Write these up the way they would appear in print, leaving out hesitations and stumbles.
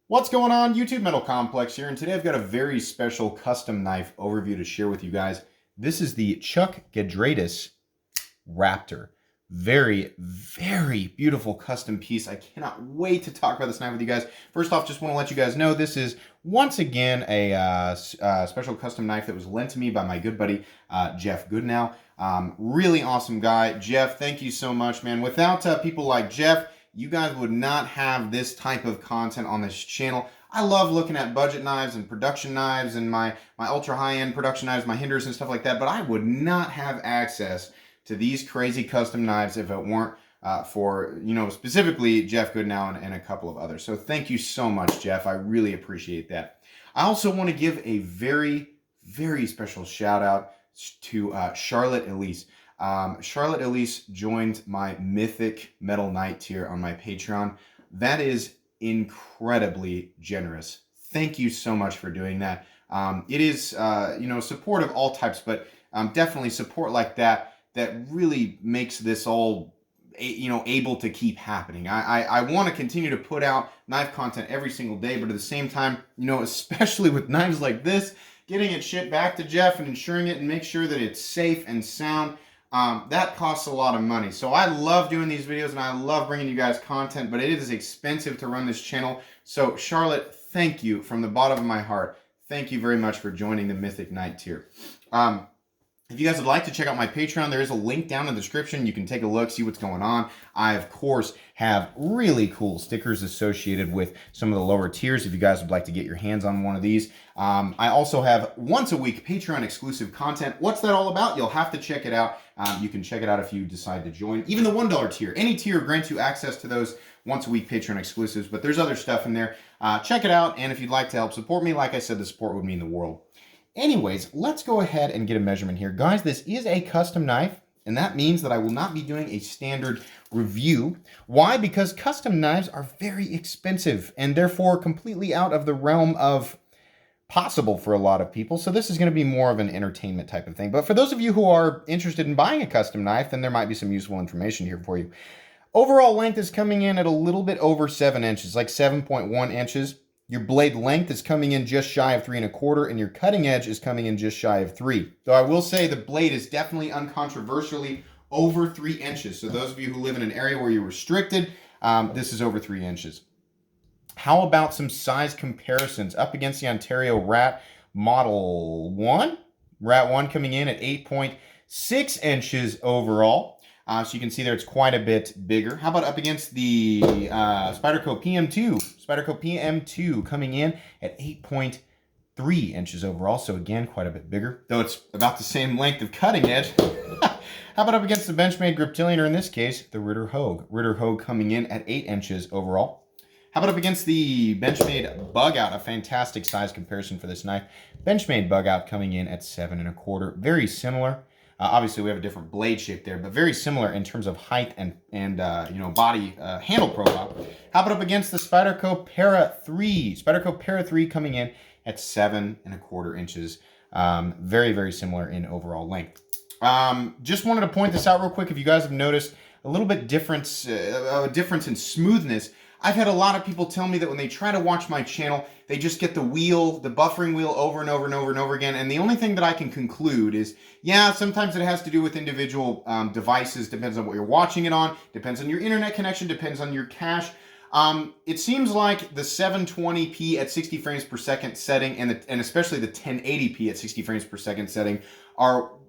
What's going on? YouTube Metal Complex here, and today I've got a very special custom knife overview to share with you guys. This is the Gedraitis Raptor. Very beautiful custom piece. I cannot wait to talk about this knife with you guys. First off, just want to let you guys know this is once again a special custom knife that was lent to me by my good buddy Jeff Goodnow. Really awesome guy. Jeff, thank you so much, man. Without people like Jeff, you guys would not have this type of content on this channel. I love looking at budget knives and production knives and my ultra high-end production knives, my Hinders and stuff like that, but I would not have access to these crazy custom knives if it weren't for, specifically Jeff Goodnow and a couple of others. So thank you so much, Jeff. I really appreciate that. I also want to give a very special shout out to Charlotte Elise. Charlotte Elise joined my Mythic Metal Knight tier on my Patreon. That is incredibly generous. Thank you so much for doing that. It is, support of all types, but definitely support like that really makes this all, able to keep happening. I want to continue to put out knife content every single day, but at the same time, especially with knives like this, getting it shipped back to Jeff and ensuring it and make sure that it's safe and sound, that costs a lot of money. So I love doing these videos and I love bringing you guys content, but it is expensive to run this channel. So Charlotte, thank you from the bottom of my heart. Thank you very much for joining the Mythic Knight tier. If you guys would like to check out my Patreon, there is a link down in the description. You can take a look, see what's going on. I, of course, have really cool stickers associated with some of the lower tiers if you guys would like to get your hands on one of these. I also have once a week Patreon exclusive content. What's that all about? You'll have to check it out. You can check it out if you decide to join. Even the $1 tier. Any tier grants you access to those once a week Patreon exclusives, but there's other stuff in there. Check it out, and if you'd like to help support me, like I said, the support would mean the world. Anyways, let's go ahead and get a measurement here. Guys, this is a custom knife, and that means that I will not be doing a standard review. Why? Because custom knives are very expensive and therefore completely out of the realm of possible for a lot of people. So this is going to be more of an entertainment type of thing. But for those of you who are interested in buying a custom knife, then there might be some useful information here for you. Overall length is coming in at a little bit over 7 inches, like 7.1 inches. Your blade length is coming in just shy of 3 1/4, and your cutting edge is coming in just shy of 3. Though I will say the blade is definitely uncontroversially over 3 inches. So those of you who live in an area where you're restricted, this is over 3 inches. How about some size comparisons up against the Ontario Rat Model 1? Rat 1 coming in at 8.6 inches overall. So you can see there it's quite a bit bigger. How about up against the Spyderco PM2? Spyderco PM2 coming in at 8.3 inches overall. So again, quite a bit bigger, though it's about the same length of cutting edge. How about up against the Benchmade Griptilian, or in this case, the Ritter Hogue? Ritter Hogue coming in at 8 inches overall. How about up against the Benchmade Bug Out? A fantastic size comparison for this knife. Benchmade Bug Out coming in at 7 1/4. Very similar. Obviously, we have a different blade shape there, but very similar in terms of height and body handle profile. How about up against the Spyderco Para 3? Spyderco Para 3 coming in at 7 1/4 inches. Very similar in overall length. Just wanted to point this out real quick. If you guys have noticed a little bit difference in smoothness, I've had a lot of people tell me that when they try to watch my channel, they just get the buffering wheel over and over again. And the only thing that I can conclude is, yeah, sometimes it has to do with individual devices. Depends on what you're watching it on. Depends on your internet connection. Depends on your cache. It seems like the 720p at 60 frames per second setting and especially the 1080p at 60 frames per second setting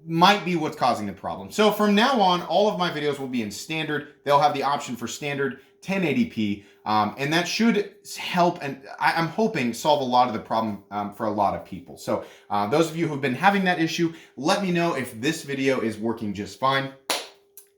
might be what's causing the problem. So from now on, all of my videos will be in standard. They'll have the option for standard 1080p, and that should help, and I'm hoping solve a lot of the problem for a lot of people. So those of you who've been having that issue, let me know if this video is working just fine.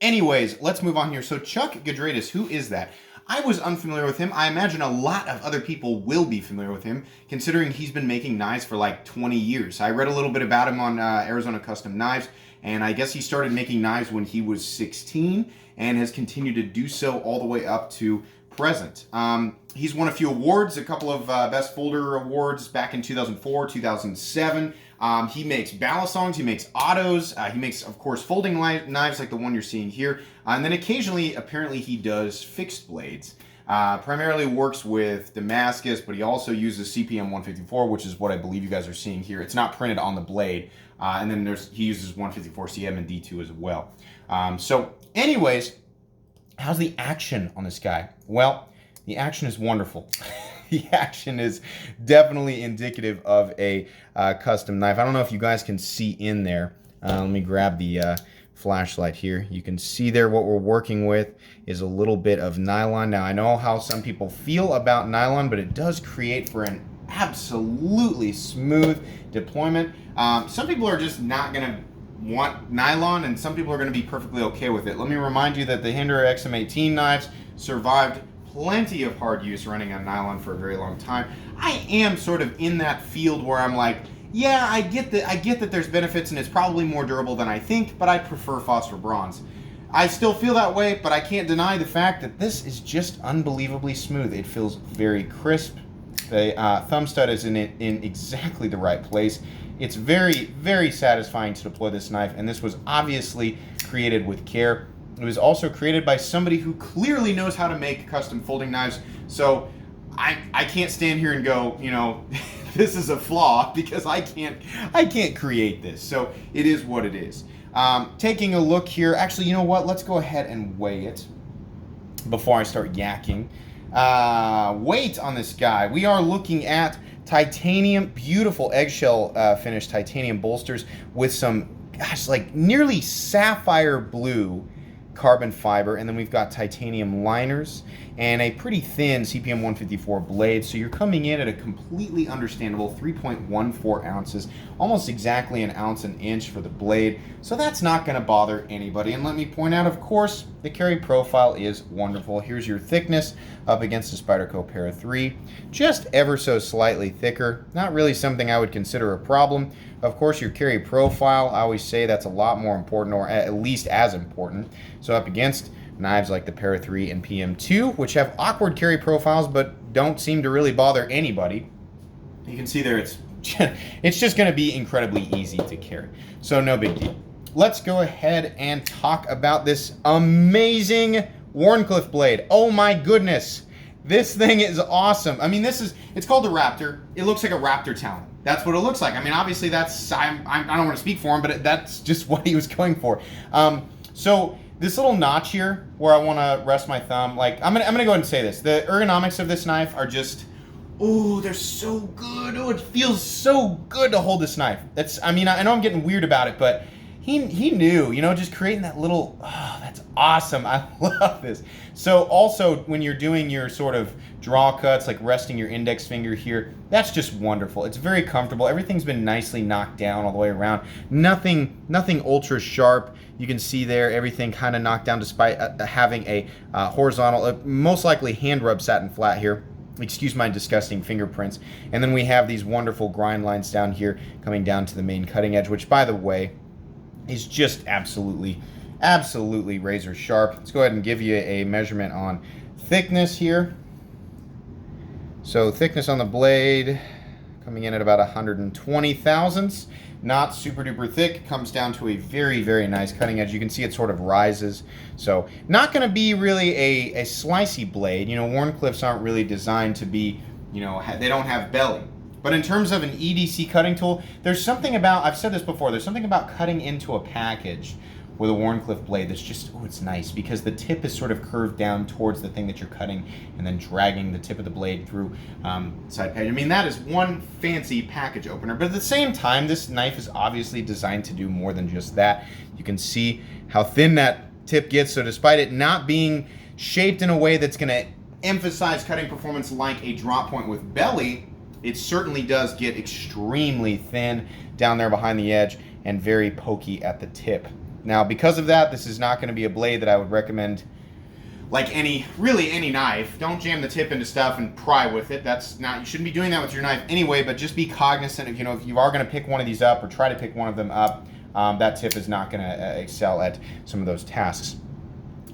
Anyways, let's move on here. So Chuck Gedraitis, who is that? I was unfamiliar with him. I imagine a lot of other people will be familiar with him, considering he's been making knives for like 20 years. I read a little bit about him on Arizona Custom Knives, and I guess he started making knives when he was 16 and has continued to do so all the way up to present. He's won a few awards, a couple of Best Folder awards back in 2004, 2007. He makes balisongs, he makes autos, he makes, of course, folding knives like the one you're seeing here, and then occasionally, apparently, he does fixed blades. Primarily works with Damascus, but he also uses CPM 154, which is what I believe you guys are seeing here. It's not printed on the blade. And then he uses 154 CM and D2 as well. So anyways, how's the action on this guy? Well, the action is wonderful. The action is definitely indicative of a custom knife. I don't know if you guys can see in there. Let me grab the flashlight here. You can see there what we're working with is a little bit of nylon. Now, I know how some people feel about nylon, but it does create for an absolutely smooth deployment. Some people are just not going to want nylon, and some people are going to be perfectly okay with it. Let me remind you that the Hinderer XM18 knives survived plenty of hard use running on nylon for a very long time. I am sort of in that field where I'm like, yeah, I get that there's benefits and it's probably more durable than I think, but I prefer phosphor bronze. I still feel that way, but I can't deny the fact that this is just unbelievably smooth. It feels very crisp. The thumb stud is in exactly the right place. It's very, very satisfying to deploy this knife, and this was obviously created with care. It was also created by somebody who clearly knows how to make custom folding knives. So I can't stand here and go, you know, this is a flaw, because I can't create this. So it is what it is. Taking a look here, actually, you know what? Let's go ahead and weigh it before I start yakking. Weight on this guy, we are looking at titanium, beautiful eggshell finished titanium bolsters with some, gosh, like nearly sapphire blue carbon fiber, and then we've got titanium liners and a pretty thin CPM 154 blade. So you're coming in at a completely understandable 3.14 ounces, almost exactly an ounce an inch for the blade. So that's not going to bother anybody. And let me point out, of course, the carry profile is wonderful. Here's your thickness up against the Spyderco Para 3, just ever so slightly thicker. Not really something I would consider a problem. Of course, your carry profile, I always say that's a lot more important, or at least as important. So up against knives like the Para 3 and PM2, which have awkward carry profiles but don't seem to really bother anybody, you can see there it's just going to be incredibly easy to carry. So no big deal. Let's go ahead and talk about this amazing Wharncliffe blade. Oh my goodness. This thing is awesome. I mean, it's called the Raptor. It looks like a raptor talon. That's what it looks like. I mean, obviously that's, I don't want to speak for him, but that's just what he was going for. So this little notch here where I want to rest my thumb, like I'm gonna go ahead and say this. The ergonomics of this knife are just, oh, they're so good. Oh, it feels so good to hold this knife. I mean, I know I'm getting weird about it, but he knew, you know, just creating that little, oh, that's awesome. I love this. So also when you're doing your sort of draw cuts, like resting your index finger here, that's just wonderful. It's very comfortable. Everything's been nicely knocked down all the way around. Nothing ultra sharp. You can see there everything kind of knocked down despite having a horizontal, most likely hand rub satin flat here. Excuse my disgusting fingerprints. And then we have these wonderful grind lines down here coming down to the main cutting edge, which, by the way, is just absolutely razor sharp. Let's go ahead and give you a measurement on thickness here. So thickness on the blade coming in at about 120 thousandths. Not super duper thick, comes down to a very, very nice cutting edge. You can see it sort of rises. So not going to be really a slicey blade. You know, Wharncliffes aren't really designed to be, you know, they don't have belly. But in terms of an EDC cutting tool, there's something about, I've said this before, there's something about cutting into a package with a Wharncliffe blade that's just, oh, it's nice because the tip is sort of curved down towards the thing that you're cutting and then dragging the tip of the blade through side package. I mean, that is one fancy package opener, but at the same time, this knife is obviously designed to do more than just that. You can see how thin that tip gets, so despite it not being shaped in a way that's going to emphasize cutting performance like a drop point with belly, it certainly does get extremely thin down there behind the edge and very pokey at the tip. Now, because of that, this is not going to be a blade that I would recommend, like really any knife. Don't jam the tip into stuff and pry with it. That's not, you shouldn't be doing that with your knife anyway, but just be cognizant of, you know, if you are going to pick one of these up or try to pick one of them up, that tip is not going to excel at some of those tasks.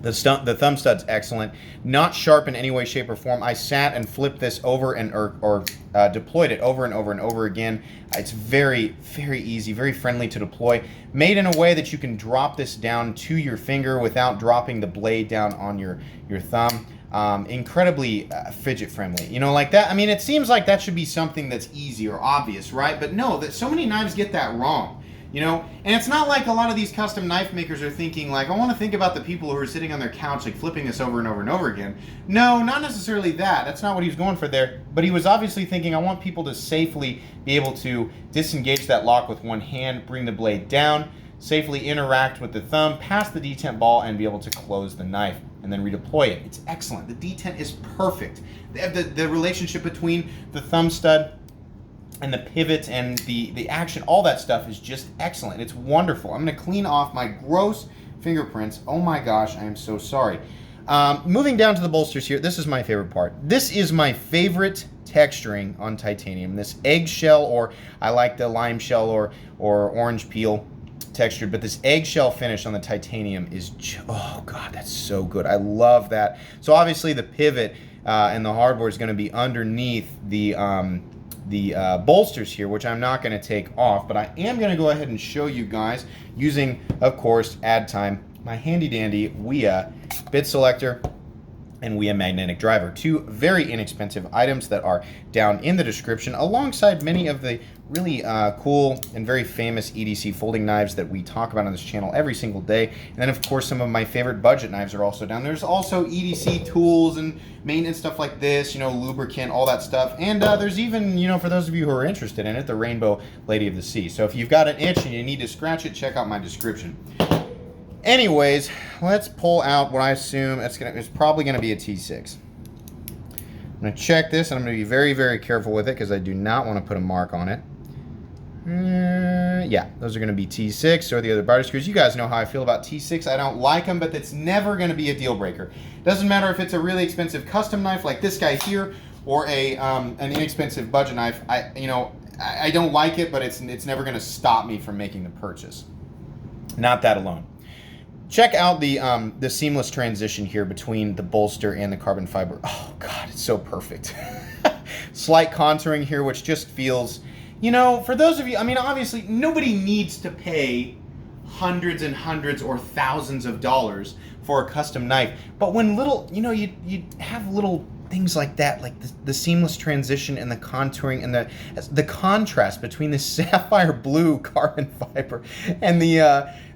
The thumb stud's excellent, not sharp in any way, shape, or form. I sat and flipped this over and or deployed it over and over and over again. It's very, very easy, very friendly to deploy. Made in a way that you can drop this down to your finger without dropping the blade down on your thumb. incredibly fidget friendly. You know, like that. I mean, it seems like that should be something that's easy or obvious, right? But no, that so many knives get that wrong. You know, and it's not like a lot of these custom knife makers are thinking like, I want to think about the people who are sitting on their couch like flipping this over and over and over again. No, not necessarily that. That's not what he was going for there. But he was obviously thinking, I want people to safely be able to disengage that lock with one hand, bring the blade down, safely interact with the thumb, pass the detent ball, and be able to close the knife and then redeploy it. It's excellent. The detent is perfect. The relationship between the thumb stud and the pivot and the action, all that stuff is just excellent. It's wonderful. I'm going to clean off my gross fingerprints. Oh my gosh, I am so sorry. Moving down to the bolsters here, this is my favorite part. This is my favorite texturing on titanium. This eggshell, or I like the lime shell or orange peel textured, but this eggshell finish on the titanium is, oh god, that's so good. I love that. So obviously the pivot and the hardware is going to be underneath the bolsters here, which I'm not going to take off, but I am going to go ahead and show you guys using, of course, add time, my handy dandy WIA bit selector and WIA magnetic driver. Two very inexpensive items that are down in the description, alongside many of the really cool and very famous EDC folding knives that we talk about on this channel every single day. And then, of course, some of my favorite budget knives are also down. There's also EDC tools and maintenance stuff like this, you know, lubricant, all that stuff. And there's even, you know, for those of you who are interested in it, the Rainbow Lady of the Sea. So if you've got an itch and you need to scratch it, check out my description. Anyways, let's pull out what I assume it's probably going to be a T6. I'm going to check this, and I'm going to be very, very careful with it because I do not want to put a mark on it. Yeah, those are going to be T6 or the other barter screws. You guys know how I feel about T6. I don't like them, but it's never going to be a deal breaker. Doesn't matter if it's a really expensive custom knife like this guy here, or an inexpensive budget knife. I don't like it, but it's never going to stop me from making the purchase. Not that alone. Check out the seamless transition here between the bolster and the carbon fiber. Oh god, it's so perfect. Slight contouring here, which just feels, you know, for those of you, I mean, obviously nobody needs to pay hundreds and hundreds or thousands of dollars for a custom knife, but when little, you know, you have little things like that, like the seamless transition and the contouring and the contrast between the sapphire blue carbon fiber and the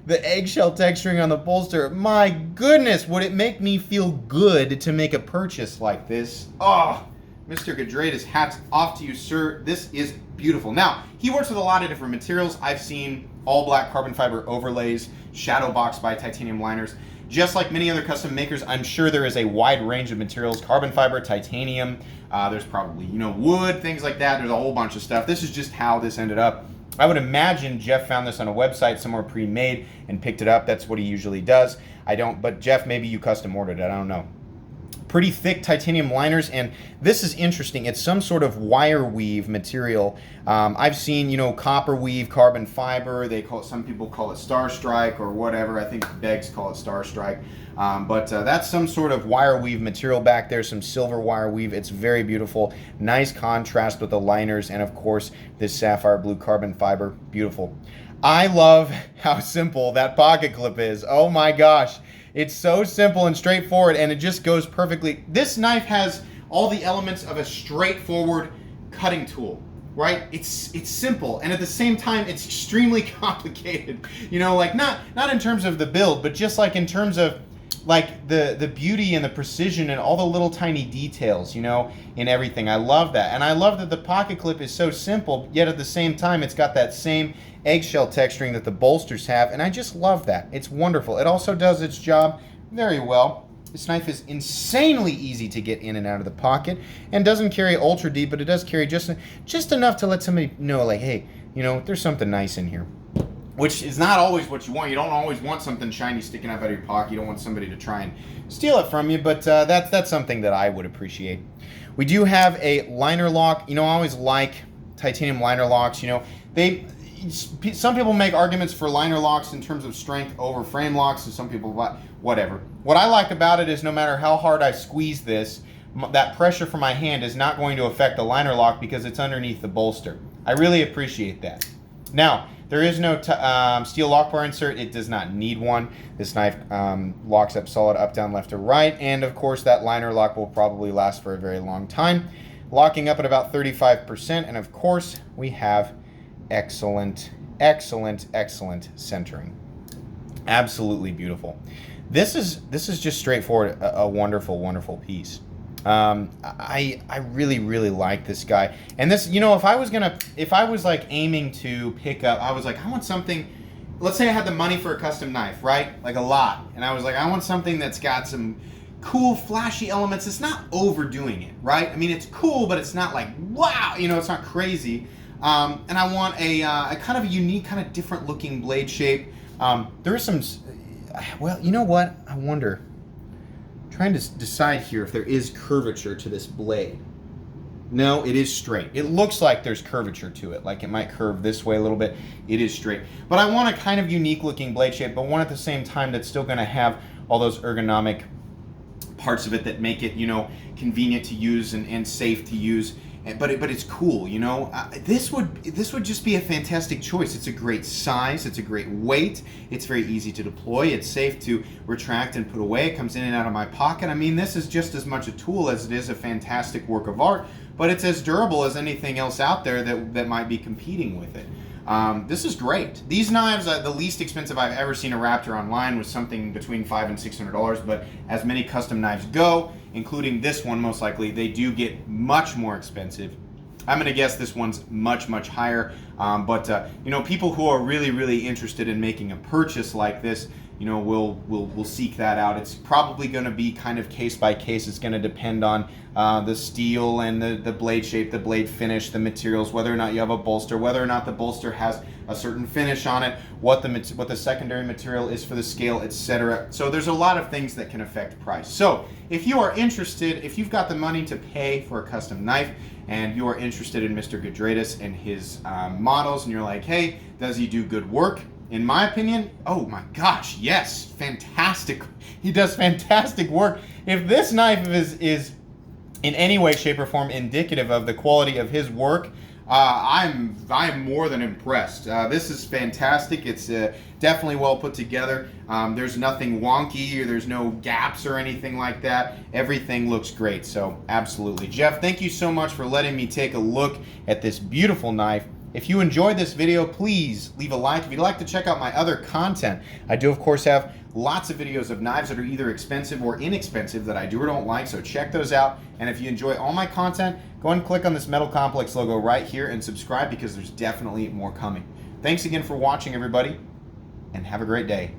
eggshell texturing on the bolster. My goodness, would it make me feel good to make a purchase like this? Oh, Mr. Gedraitis, hats off to you, sir. This is beautiful. Now, he works with a lot of different materials. I've seen all black carbon fiber overlays, shadow boxed by titanium liners. Just like many other custom makers, I'm sure there is a wide range of materials, carbon fiber, titanium, there's probably, you know, wood, things like that. There's a whole bunch of stuff. This is just how this ended up. I would imagine Jeff found this on a website somewhere pre-made and picked it up. That's what he usually does. I don't, but Jeff, maybe you custom ordered it. I don't know. Pretty thick titanium liners, and this is interesting. It's some sort of wire weave material. I've seen, you know, copper weave, carbon fiber. They call it, some people call it Star Strike or whatever. I think Beggs call it Star Strike. But that's some sort of wire weave material back there, some silver wire weave. It's very beautiful. Nice contrast with the liners, and of course, this sapphire blue carbon fiber. Beautiful. I love how simple that pocket clip is. Oh my gosh. It's so simple and straightforward, and it just goes perfectly. This knife has all the elements of a straightforward cutting tool, right? It's simple, and at the same time, it's extremely complicated. You know, like not in terms of the build, but just like in terms of like the beauty and the precision and all the little tiny details, you know, in everything. I love that, and I love that the pocket clip is so simple, yet at the same time, it's got that same eggshell texturing that the bolsters have, and I just love that. It's wonderful. It also does its job very well. This knife is insanely easy to get in and out of the pocket, and doesn't carry ultra deep, but it does carry just enough to let somebody know, like, hey, you know, there's something nice in here. Which is not always what you want. You don't always want something shiny sticking up out of your pocket. You don't want somebody to try and steal it from you, but that's something that I would appreciate. We do have a liner lock. You know, I always like titanium liner locks. You know, some people make arguments for liner locks in terms of strength over frame locks, and some people, whatever. What I like about it is no matter how hard I squeeze this, that pressure from my hand is not going to affect the liner lock because it's underneath the bolster. I really appreciate that. Now, there is no steel lock bar insert. It does not need one. This knife locks up solid up, down, left, or right. And of course, that liner lock will probably last for a very long time. Locking up at about 35%. And of course, we have excellent, excellent, excellent centering. Absolutely beautiful. This is just straightforward, a wonderful, wonderful piece. I really, really like this guy. And this, you know, if I was like aiming to pick up, I was like, I want something, let's say I had the money for a custom knife, right? Like a lot. And I was like, I want something that's got some cool, flashy elements. It's not overdoing it, right? I mean, it's cool, but it's not like, wow, you know, it's not crazy. And I want a kind of a unique, kind of different looking blade shape. There is some, well, you know what? I wonder, trying to decide here if there is curvature to this blade. No, it is straight. It looks like there's curvature to it, like it might curve this way a little bit. It is straight. But I want a kind of unique looking blade shape, but one at the same time that's still going to have all those ergonomic parts of it that make it, you know, convenient to use and safe to use. But it's cool, you know. This would just be a fantastic choice. It's a great size. It's a great weight. It's very easy to deploy. It's safe to retract and put away. It comes in and out of my pocket. I mean, this is just as much a tool as it is a fantastic work of art. But it's as durable as anything else out there that might be competing with it. This is great. These knives, the least expensive I've ever seen a Raptor online was something between $500 and $600, but as many custom knives go, including this one most likely, they do get much more expensive. I'm going to guess this one's much, much higher, but you know, people who are really, really interested in making a purchase like this, you know, will seek that out. It's probably going to be kind of case by case. It's going to depend on the steel and the blade shape, the blade finish, the materials, whether or not you have a bolster, whether or not the bolster has a certain finish on it, what the secondary material is for the scale, etc. So there's a lot of things that can affect price. So if you are interested, if you've got the money to pay for a custom knife and you are interested in Mr. Gedraitis and his models, and you're like, hey, does he do good work? In my opinion, oh my gosh, yes, fantastic. He does fantastic work. If this knife is in any way, shape, or form indicative of the quality of his work, I'm more than impressed. This is fantastic. It's definitely well put together. There's nothing wonky, or there's no gaps or anything like that. Everything looks great, so absolutely. Jeff, thank you so much for letting me take a look at this beautiful knife. If you enjoyed this video, please leave a like. If you'd like to check out my other content, I do of course have lots of videos of knives that are either expensive or inexpensive that I do or don't like, so check those out. And if you enjoy all my content, go ahead and click on this Metal Complex logo right here and subscribe, because there's definitely more coming. Thanks again for watching, everybody, and have a great day.